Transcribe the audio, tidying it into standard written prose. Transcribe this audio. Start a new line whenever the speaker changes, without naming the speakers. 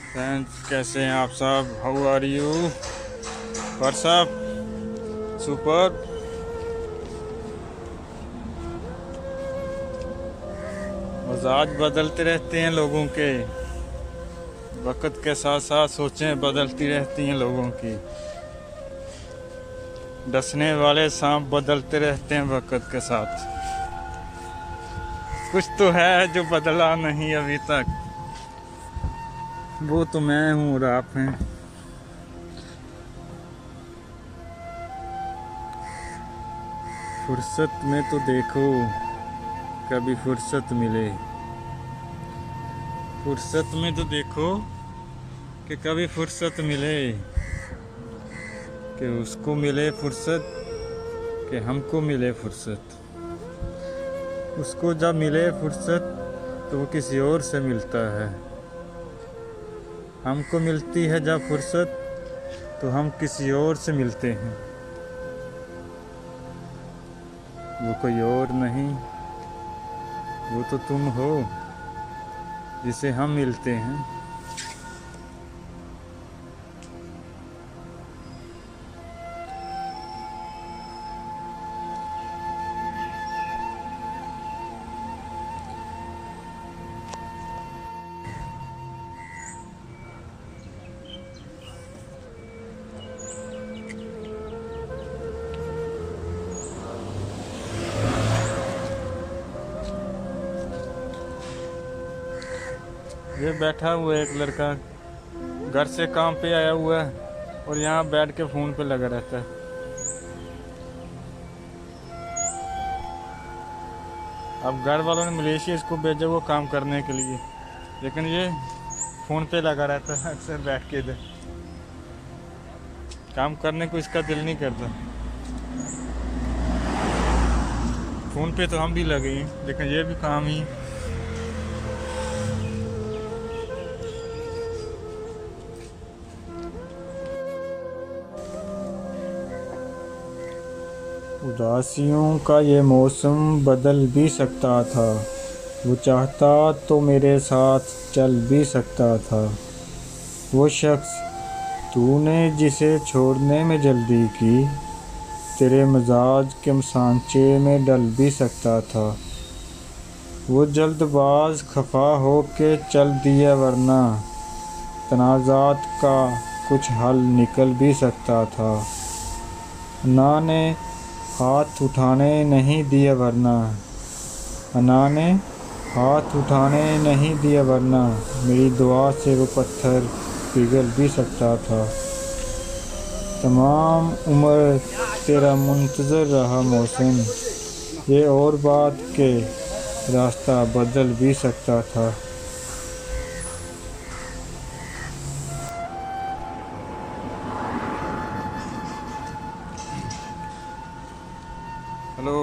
Friends, कैसे हैं आप सब? How are you? What's up super. मजाज बदलते रहते हैं लोगों के। वक्त के साथ साथ सोचें बदलती रहती हैं लोगों की। डसने वाले सांप बदलते रहते हैं वक्त के साथ। कुछ तो है जो बदला नहीं अभी तक। वो तो मैं हूँ और आप हैं। फुर्सत में तो देखो, कभी फुर्सत मिले। फुर्सत में तो देखो कि कभी फुर्सत मिले, कि उसको मिले फुर्सत, कि हमको मिले फुर्सत। उसको जब मिले फुर्सत तो वो किसी और से मिलता है। हमको मिलती है जब फुर्सत तो हम किसी और से मिलते हैं। वो कोई और नहीं, वो तो तुम हो जिसे हम मिलते हैं। ये बैठा हुआ है एक लड़का, घर से काम पे आया हुआ है और यहाँ बैठ के फ़ोन पे लगा रहता है। अब घर वालों ने मलेशिया इसको भेजा वो काम करने के लिए, लेकिन ये फ़ोन पे लगा रहता है अक्सर बैठ के। इधर काम करने को इसका दिल नहीं करता। फ़ोन पे तो हम भी लगे हैं, लेकिन ये भी काम ही। उदासियों का ये मौसम बदल भी सकता था। वो चाहता तो मेरे साथ चल भी सकता था। वो शख्स तूने जिसे छोड़ने में जल्दी की, तेरे मजाज के सांचे में डल भी सकता था। वो जल्दबाज खफा हो के चल दिया, वरना तनाज़ात का कुछ हल निकल भी सकता था। ना ने हाथ उठाने नहीं दिया, वरना अना ने हाथ उठाने नहीं दिया, वरना मेरी दुआ से वो पत्थर पिघल भी सकता था। तमाम उम्र तेरा मुंतज़र रहा मौसम, ये और बात के रास्ता बदल भी सकता था। हेलो।